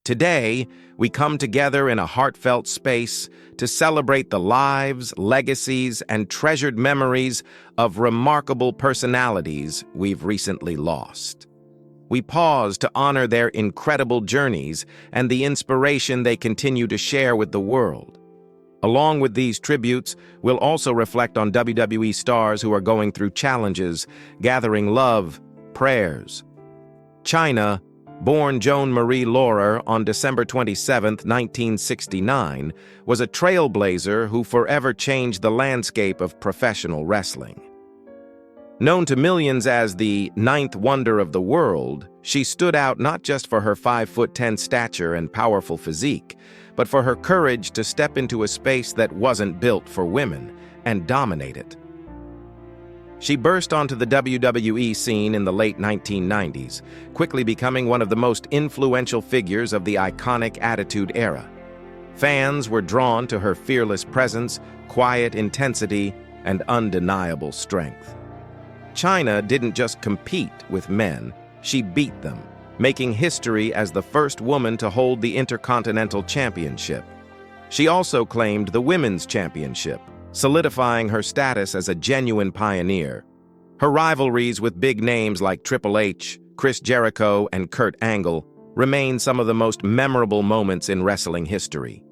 Today, we come together in a heartfelt space to celebrate the lives, legacies, and treasured memories of remarkable personalities we've recently lost. We pause to honor their incredible journeys and the inspiration they continue to share with the world. Along with these tributes, we'll also reflect on WWE stars who are going through challenges, gathering love, prayers. China, born Joan Marie Laurer on December 27, 1969, was a trailblazer who forever changed the landscape of professional wrestling. Known to millions as the ninth wonder of the world, she stood out not just for her 5'10" stature and powerful physique, but for her courage to step into a space that wasn't built for women and dominate it. She burst onto the WWE scene in the late 1990s, quickly becoming one of the most influential figures of the iconic Attitude Era. Fans were drawn to her fearless presence, quiet intensity, and undeniable strength. China didn't just compete with men, she beat them, making history as the first woman to hold the Intercontinental Championship. She also claimed the Women's Championship, solidifying her status as a genuine pioneer. Her rivalries with big names like Triple H, Chris Jericho, and Kurt Angle remain some of the most memorable moments in wrestling history.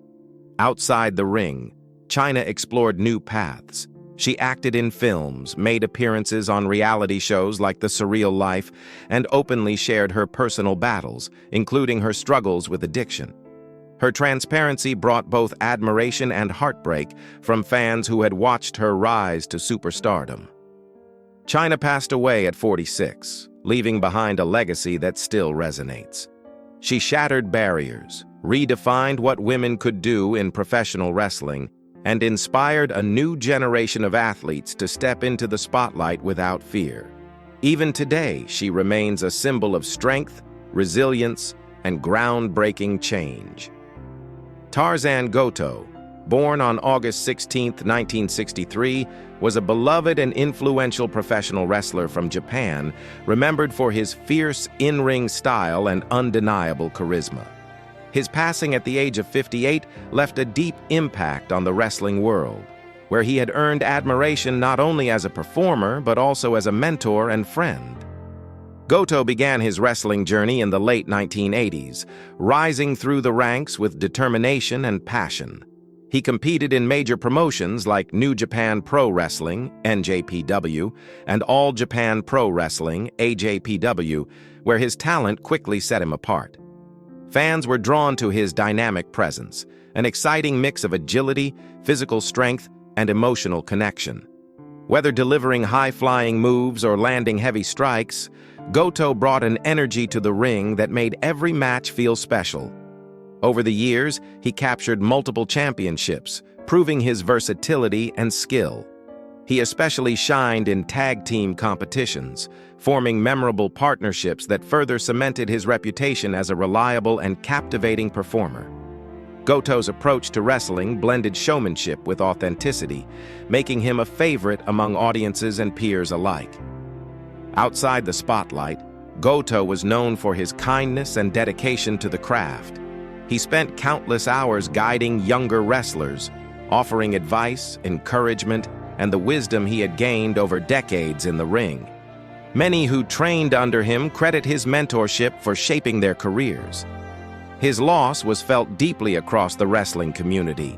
Outside the ring, China explored new paths. She acted in films, made appearances on reality shows like The Surreal Life, and openly shared her personal battles, including her struggles with addiction. Her transparency brought both admiration and heartbreak from fans who had watched her rise to superstardom. China passed away at 46, leaving behind a legacy that still resonates. She shattered barriers, redefined what women could do in professional wrestling, and inspired a new generation of athletes to step into the spotlight without fear. Even today, she remains a symbol of strength, resilience, and groundbreaking change. Tarzan Goto, born on August 16, 1963, was a beloved and influential professional wrestler from Japan, remembered for his fierce in-ring style and undeniable charisma. His passing at the age of 58 left a deep impact on the wrestling world, where he had earned admiration not only as a performer but also as a mentor and friend. Goto began his wrestling journey in the late 1980s, rising through the ranks with determination and passion. He competed in major promotions like New Japan Pro Wrestling, NJPW, and All Japan Pro Wrestling, AJPW, where his talent quickly set him apart. Fans were drawn to his dynamic presence, an exciting mix of agility, physical strength, and emotional connection. Whether delivering high-flying moves or landing heavy strikes, Goto brought an energy to the ring that made every match feel special. Over the years, he captured multiple championships, proving his versatility and skill. He especially shined in tag team competitions, forming memorable partnerships that further cemented his reputation as a reliable and captivating performer. Goto's approach to wrestling blended showmanship with authenticity, making him a favorite among audiences and peers alike. Outside the spotlight, Goto was known for his kindness and dedication to the craft. He spent countless hours guiding younger wrestlers, offering advice, encouragement, and the wisdom he had gained over decades in the ring. Many who trained under him credit his mentorship for shaping their careers. His loss was felt deeply across the wrestling community.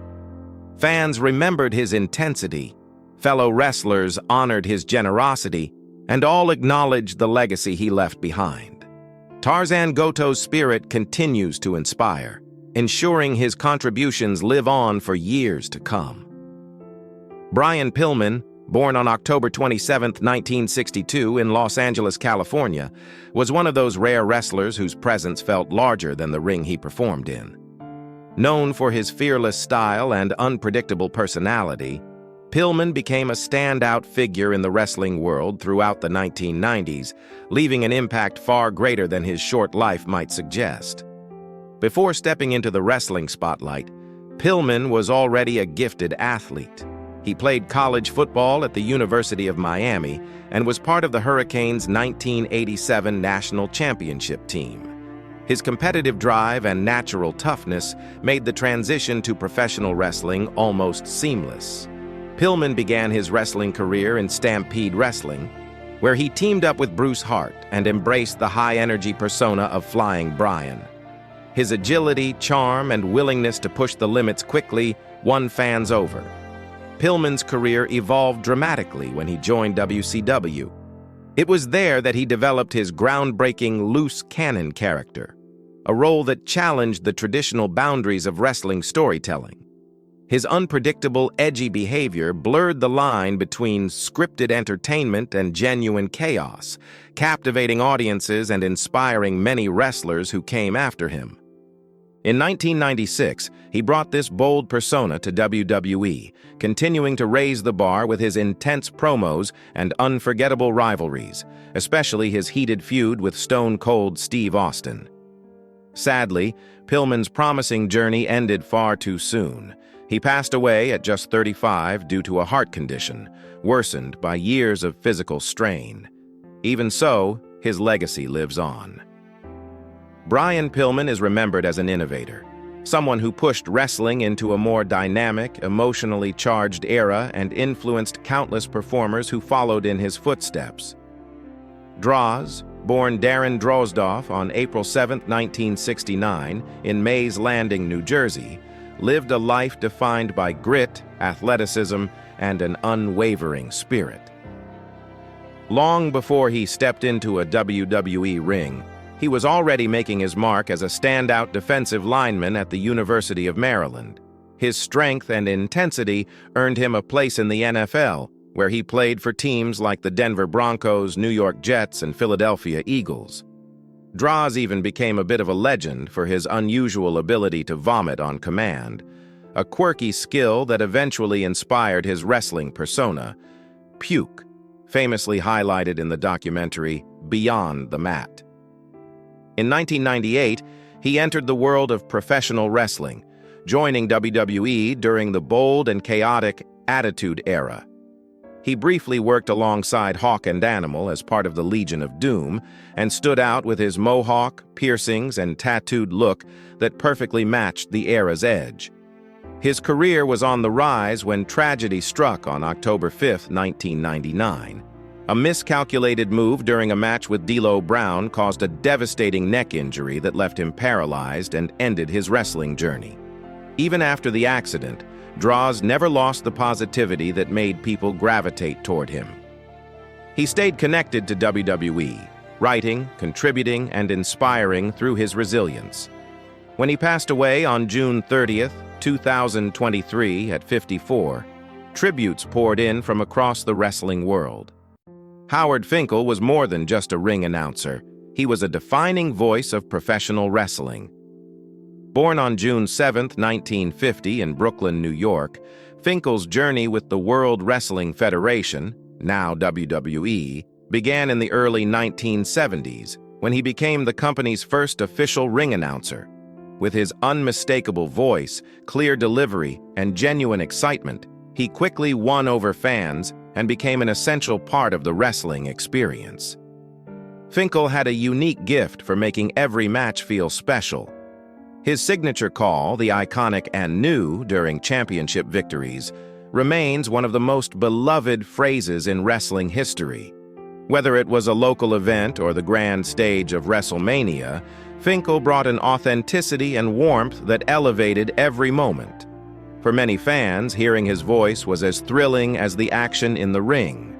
Fans remembered his intensity, fellow wrestlers honored his generosity, and all acknowledged the legacy he left behind. Tarzan Goto's spirit continues to inspire, ensuring his contributions live on for years to come. Brian Pillman, born on October 27, 1962 in Los Angeles, California, was one of those rare wrestlers whose presence felt larger than the ring he performed in. Known for his fearless style and unpredictable personality, Pillman became a standout figure in the wrestling world throughout the 1990s, leaving an impact far greater than his short life might suggest. Before stepping into the wrestling spotlight, Pillman was already a gifted athlete. He played college football at the University of Miami and was part of the Hurricanes' 1987 national championship team. His competitive drive and natural toughness made the transition to professional wrestling almost seamless. Pillman began his wrestling career in Stampede Wrestling, where he teamed up with Bruce Hart and embraced the high-energy persona of Flying Brian. His agility, charm, and willingness to push the limits quickly won fans over. Pillman's career evolved dramatically when he joined WCW. It was there that he developed his groundbreaking loose cannon character, a role that challenged the traditional boundaries of wrestling storytelling. His unpredictable, edgy behavior blurred the line between scripted entertainment and genuine chaos, captivating audiences and inspiring many wrestlers who came after him. In 1996, he brought this bold persona to WWE, continuing to raise the bar with his intense promos and unforgettable rivalries, especially his heated feud with Stone Cold Steve Austin. Sadly, Pillman's promising journey ended far too soon. He passed away at just 35 due to a heart condition, worsened by years of physical strain. Even so, his legacy lives on. Brian Pillman is remembered as an innovator, someone who pushed wrestling into a more dynamic, emotionally charged era and influenced countless performers who followed in his footsteps. Droz, born Darren Drozdoff on April 7, 1969, in Mays Landing, New Jersey, lived a life defined by grit, athleticism, and an unwavering spirit. Long before he stepped into a WWE ring, he was already making his mark as a standout defensive lineman at the University of Maryland. His strength and intensity earned him a place in the NFL, where he played for teams like the Denver Broncos, New York Jets, and Philadelphia Eagles. Droz even became a bit of a legend for his unusual ability to vomit on command, a quirky skill that eventually inspired his wrestling persona, Puke, famously highlighted in the documentary Beyond the Mat. In 1998, he entered the world of professional wrestling, joining WWE during the bold and chaotic Attitude Era. He briefly worked alongside Hawk and Animal as part of the Legion of Doom and stood out with his mohawk, piercings, and tattooed look that perfectly matched the era's edge. His career was on the rise when tragedy struck on October 5, 1999. A miscalculated move during a match with D'Lo Brown caused a devastating neck injury that left him paralyzed and ended his wrestling journey. Even after the accident, Droz never lost the positivity that made people gravitate toward him. He stayed connected to WWE, writing, contributing, and inspiring through his resilience. When he passed away on June 30, 2023, at 54, tributes poured in from across the wrestling world. Howard Finkel was more than just a ring announcer. He was a defining voice of professional wrestling. Born on June 7, 1950, in Brooklyn, New York, Finkel's journey with the World Wrestling Federation, now WWE, began in the early 1970s when he became the company's first official ring announcer. With his unmistakable voice, clear delivery, and genuine excitement, he quickly won over fans and became an essential part of the wrestling experience. Finkel had a unique gift for making every match feel special. His signature call, the iconic "and new" during championship victories, remains one of the most beloved phrases in wrestling history. Whether it was a local event or the grand stage of WrestleMania, Finkel brought an authenticity and warmth that elevated every moment. For many fans, hearing his voice was as thrilling as the action in the ring.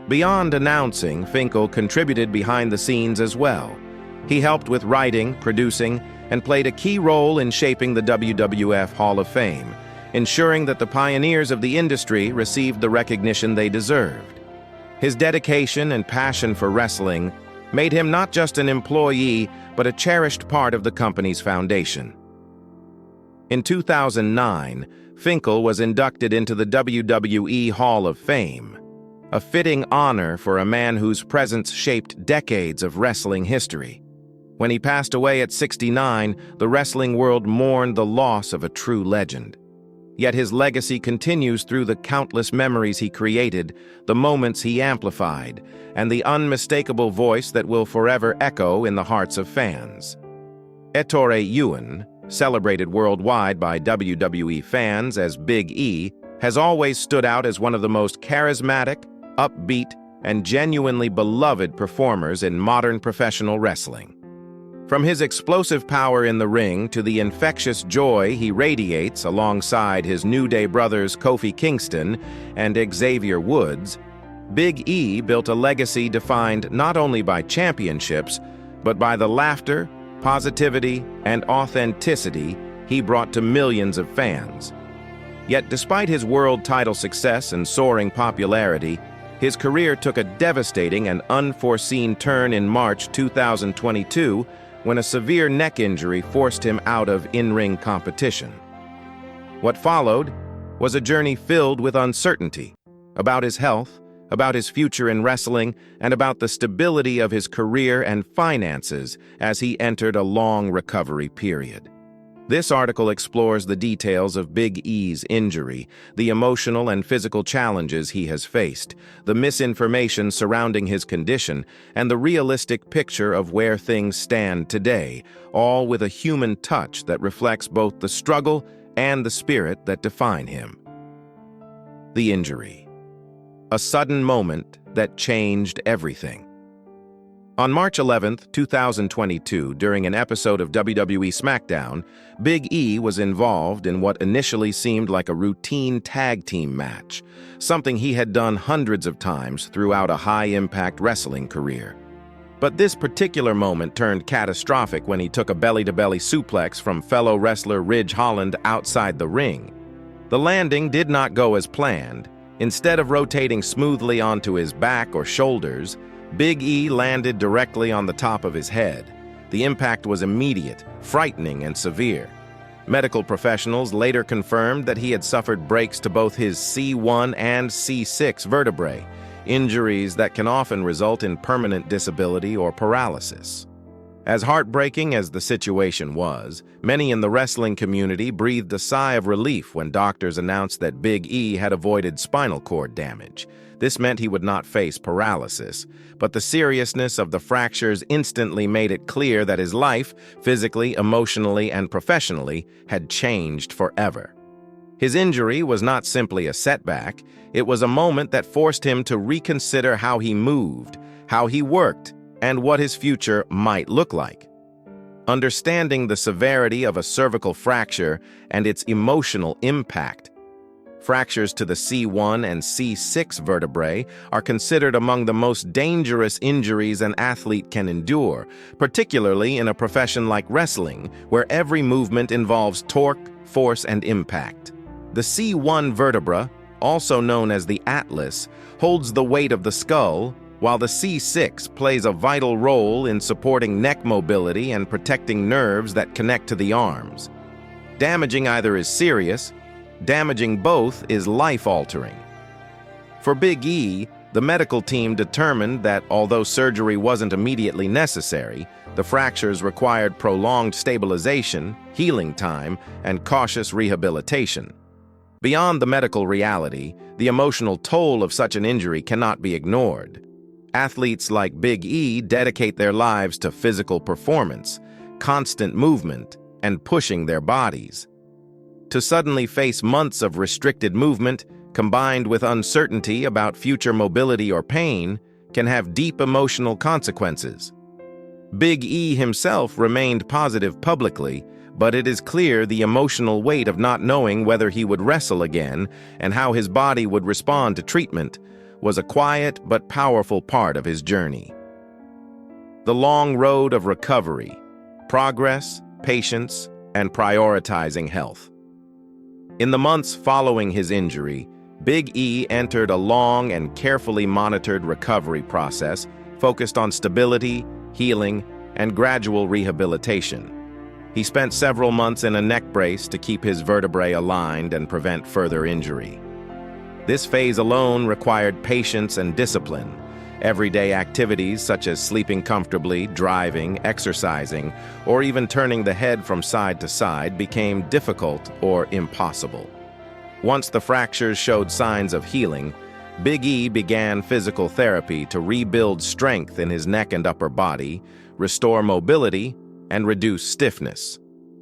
Beyond announcing, Finkel contributed behind the scenes as well. He helped with writing, producing, and played a key role in shaping the WWF Hall of Fame, ensuring that the pioneers of the industry received the recognition they deserved. His dedication and passion for wrestling made him not just an employee, but a cherished part of the company's foundation. In 2009, Finkel was inducted into the WWE Hall of Fame, a fitting honor for a man whose presence shaped decades of wrestling history. When he passed away at 69, the wrestling world mourned the loss of a true legend. Yet his legacy continues through the countless memories he created, the moments he amplified, and the unmistakable voice that will forever echo in the hearts of fans. Ettore Ewan, celebrated worldwide by WWE fans as Big E, has always stood out as one of the most charismatic, upbeat, and genuinely beloved performers in modern professional wrestling. From his explosive power in the ring to the infectious joy he radiates alongside his New Day brothers Kofi Kingston and Xavier Woods, Big E built a legacy defined not only by championships, but by the laughter, positivity, and authenticity he brought to millions of fans. Yet despite his world title success and soaring popularity, his career took a devastating and unforeseen turn in March 2022 when a severe neck injury forced him out of in-ring competition. What followed was a journey filled with uncertainty about his health, about his future in wrestling, and about the stability of his career and finances as he entered a long recovery period. This article explores the details of Big E's injury, the emotional and physical challenges he has faced, the misinformation surrounding his condition, and the realistic picture of where things stand today, all with a human touch that reflects both the struggle and the spirit that define him. The injury. A sudden moment that changed everything. On March 11, 2022, during an episode of WWE SmackDown, Big E was involved in what initially seemed like a routine tag team match, something he had done hundreds of times throughout a high-impact wrestling career. But this particular moment turned catastrophic when he took a belly-to-belly suplex from fellow wrestler Ridge Holland outside the ring. The landing did not go as planned. Instead of rotating smoothly onto his back or shoulders, Big E landed directly on the top of his head. The impact was immediate, frightening, and severe. Medical professionals later confirmed that he had suffered breaks to both his C1 and C6 vertebrae, injuries that can often result in permanent disability or paralysis. As heartbreaking as the situation was, many in the wrestling community breathed a sigh of relief when doctors announced that Big E had avoided spinal cord damage. This meant he would not face paralysis, but the seriousness of the fractures instantly made it clear that his life, physically, emotionally, and professionally, had changed forever. His injury was not simply a setback, it was a moment that forced him to reconsider how he moved, how he worked, and what his future might look like. Understanding the severity of a cervical fracture and its emotional impact. Fractures to the C1 and C6 vertebrae are considered among the most dangerous injuries an athlete can endure, particularly in a profession like wrestling, where every movement involves torque, force, and impact. The C1 vertebra, also known as the atlas, holds the weight of the skull, while the C6 plays a vital role in supporting neck mobility and protecting nerves that connect to the arms. Damaging either is serious, damaging both is life-altering. For Big E, the medical team determined that although surgery wasn't immediately necessary, the fractures required prolonged stabilization, healing time, and cautious rehabilitation. Beyond the medical reality, the emotional toll of such an injury cannot be ignored. Athletes like Big E dedicate their lives to physical performance, constant movement, and pushing their bodies. To suddenly face months of restricted movement, combined with uncertainty about future mobility or pain, can have deep emotional consequences. Big E himself remained positive publicly, but it is clear the emotional weight of not knowing whether he would wrestle again and how his body would respond to treatment was a quiet but powerful part of his journey. The long road of recovery, progress, patience, and prioritizing health. In the months following his injury, Big E entered a long and carefully monitored recovery process focused on stability, healing, and gradual rehabilitation. He spent several months in a neck brace to keep his vertebrae aligned and prevent further injury. This phase alone required patience and discipline. Everyday activities such as sleeping comfortably, driving, exercising, or even turning the head from side to side became difficult or impossible. Once the fractures showed signs of healing, Big E began physical therapy to rebuild strength in his neck and upper body, restore mobility, and reduce stiffness.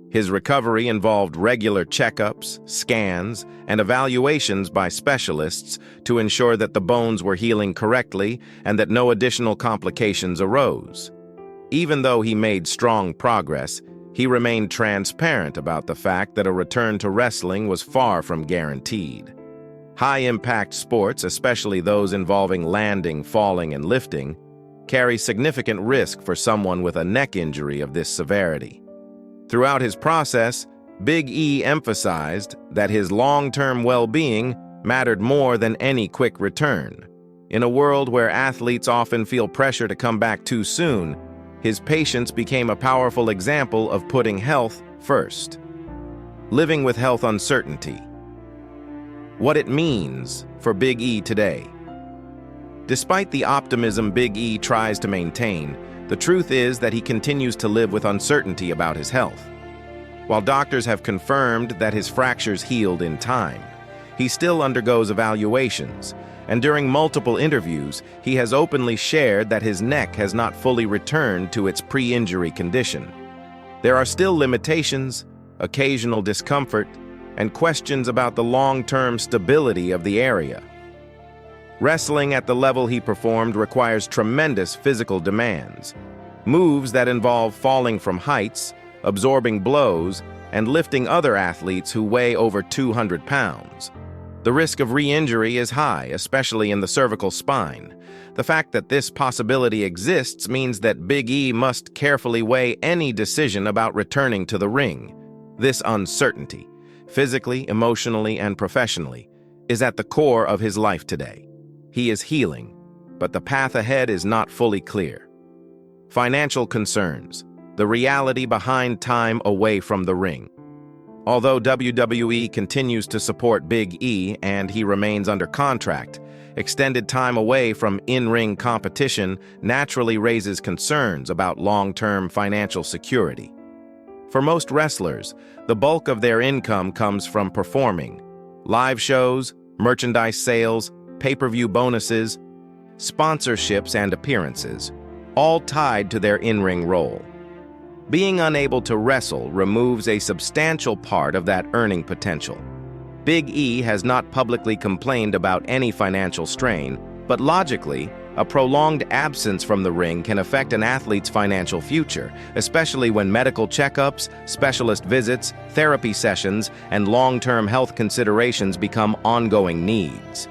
His recovery involved regular checkups, scans, and evaluations by specialists to ensure that the bones were healing correctly and that no additional complications arose. Even though he made strong progress, he remained transparent about the fact that a return to wrestling was far from guaranteed. High-impact sports, especially those involving landing, falling, and lifting, carry significant risk for someone with a neck injury of this severity. Throughout his process, Big E emphasized that his long-term well-being mattered more than any quick return. In a world where athletes often feel pressure to come back too soon, his patience became a powerful example of putting health first. Living with health uncertainty. What it means for Big E today. Despite the optimism Big E tries to maintain, the truth is that he continues to live with uncertainty about his health. While doctors have confirmed that his fractures healed in time, he still undergoes evaluations, and during multiple interviews, he has openly shared that his neck has not fully returned to its pre-injury condition. There are still limitations, occasional discomfort, and questions about the long-term stability of the area. Wrestling at the level he performed requires tremendous physical demands. Moves that involve falling from heights, absorbing blows, and lifting other athletes who weigh over 200 pounds. The risk of re-injury is high, especially in the cervical spine. The fact that this possibility exists means that Big E must carefully weigh any decision about returning to the ring. This uncertainty, physically, emotionally, and professionally, is at the core of his life today. He is healing, but the path ahead is not fully clear. Financial concerns, the reality behind time away from the ring. Although WWE continues to support Big E and he remains under contract, extended time away from in-ring competition naturally raises concerns about long-term financial security. For most wrestlers, the bulk of their income comes from performing. Live shows, merchandise sales, pay-per-view bonuses, sponsorships, and appearances, all tied to their in-ring role. Being unable to wrestle removes a substantial part of that earning potential. Big E has not publicly complained about any financial strain, but logically, a prolonged absence from the ring can affect an athlete's financial future, especially when medical checkups, specialist visits, therapy sessions, and long-term health considerations become ongoing needs.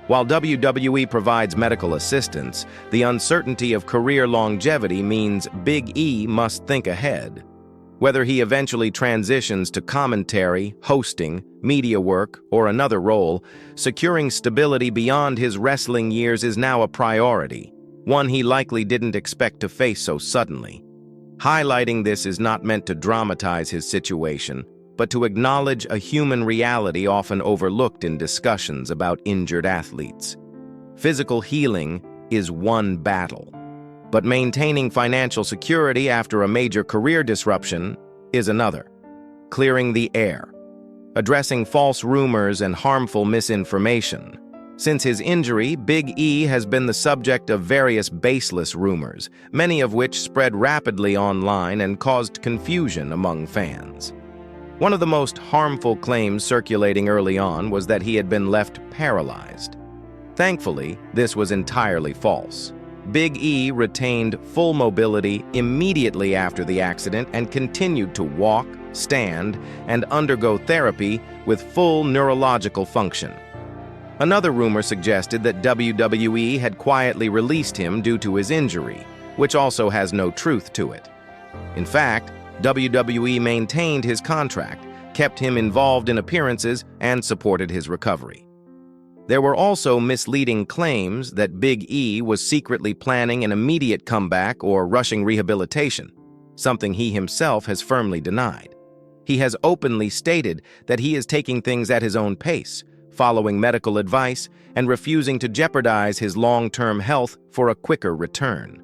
While WWE provides medical assistance, the uncertainty of career longevity means Big E must think ahead. Whether he eventually transitions to commentary, hosting, media work, or another role, securing stability beyond his wrestling years is now a priority, one he likely didn't expect to face so suddenly. Highlighting this is not meant to dramatize his situation, but to acknowledge a human reality often overlooked in discussions about injured athletes. Physical healing is one battle, but maintaining financial security after a major career disruption is another. Clearing the air, addressing false rumors and harmful misinformation. Since his injury, Big E has been the subject of various baseless rumors, many of which spread rapidly online and caused confusion among fans. One of the most harmful claims circulating early on was that he had been left paralyzed. Thankfully, this was entirely false. Big E retained full mobility immediately after the accident and continued to walk, stand, and undergo therapy with full neurological function. Another rumor suggested that WWE had quietly released him due to his injury, which also has no truth to it. In fact, WWE maintained his contract, kept him involved in appearances, and supported his recovery. There were also misleading claims that Big E was secretly planning an immediate comeback or rushing rehabilitation, something he himself has firmly denied. He has openly stated that he is taking things at his own pace, following medical advice and refusing to jeopardize his long-term health for a quicker return.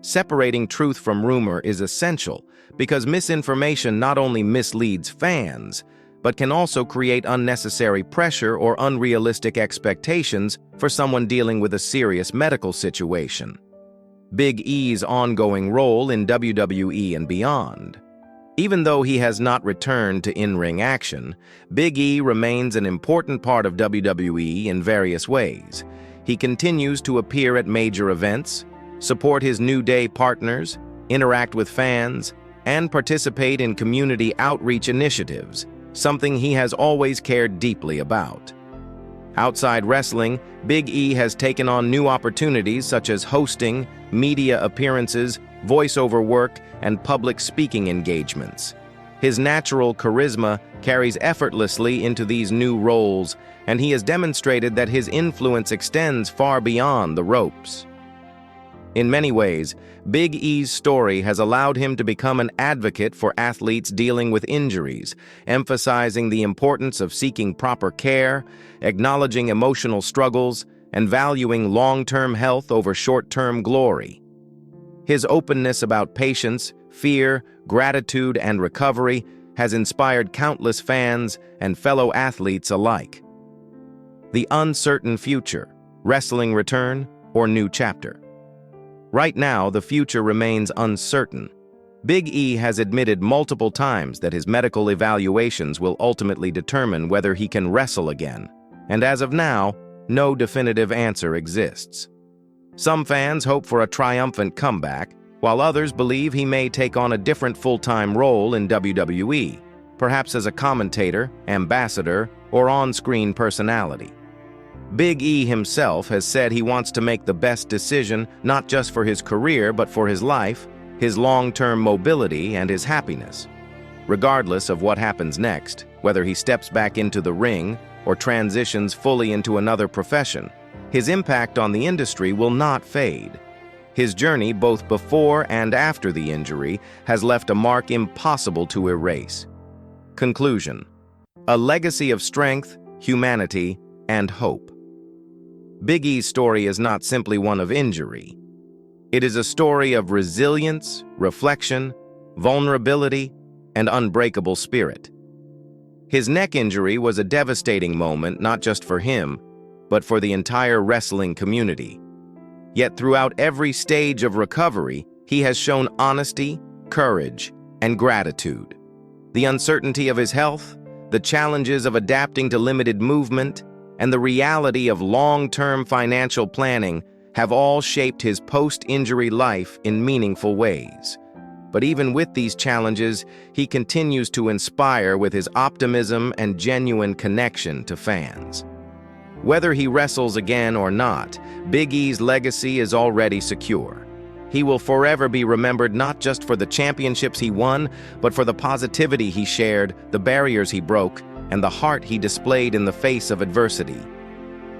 Separating truth from rumor is essential because misinformation not only misleads fans, but can also create unnecessary pressure or unrealistic expectations for someone dealing with a serious medical situation. Big E's ongoing role in WWE and beyond. Even though he has not returned to in-ring action, Big E remains an important part of WWE in various ways. He continues to appear at major events, support his New Day partners, interact with fans, and participate in community outreach initiatives, something he has always cared deeply about. Outside wrestling, Big E has taken on new opportunities such as hosting, media appearances, voiceover work, and public speaking engagements. His natural charisma carries effortlessly into these new roles, and he has demonstrated that his influence extends far beyond the ropes. In many ways, Big E's story has allowed him to become an advocate for athletes dealing with injuries, emphasizing the importance of seeking proper care, acknowledging emotional struggles, and valuing long-term health over short-term glory. His openness about patience, fear, gratitude, and recovery has inspired countless fans and fellow athletes alike. The uncertain future, wrestling return, or new chapter. Right now, the future remains uncertain. Big E has admitted multiple times that his medical evaluations will ultimately determine whether he can wrestle again, and as of now, no definitive answer exists. Some fans hope for a triumphant comeback, while others believe he may take on a different full-time role in WWE, perhaps as a commentator, ambassador, or on-screen personality. Big E himself has said he wants to make the best decision not just for his career but for his life, his long-term mobility, and his happiness. Regardless of what happens next, whether he steps back into the ring or transitions fully into another profession, his impact on the industry will not fade. His journey, both before and after the injury, has left a mark impossible to erase. Conclusion: a legacy of strength, humanity, and hope. Big E's story is not simply one of injury. It is a story of resilience, reflection, vulnerability, and unbreakable spirit. His neck injury was a devastating moment not just for him, but for the entire wrestling community. Yet throughout every stage of recovery, he has shown honesty, courage, and gratitude. The uncertainty of his health, the challenges of adapting to limited movement, and the reality of long-term financial planning have all shaped his post-injury life in meaningful ways. But even with these challenges, he continues to inspire with his optimism and genuine connection to fans. Whether he wrestles again or not, Big E's legacy is already secure. He will forever be remembered not just for the championships he won, but for the positivity he shared, the barriers he broke, and the heart he displayed in the face of adversity.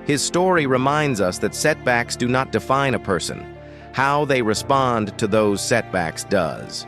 His story reminds us that setbacks do not define a person. How they respond to those setbacks does.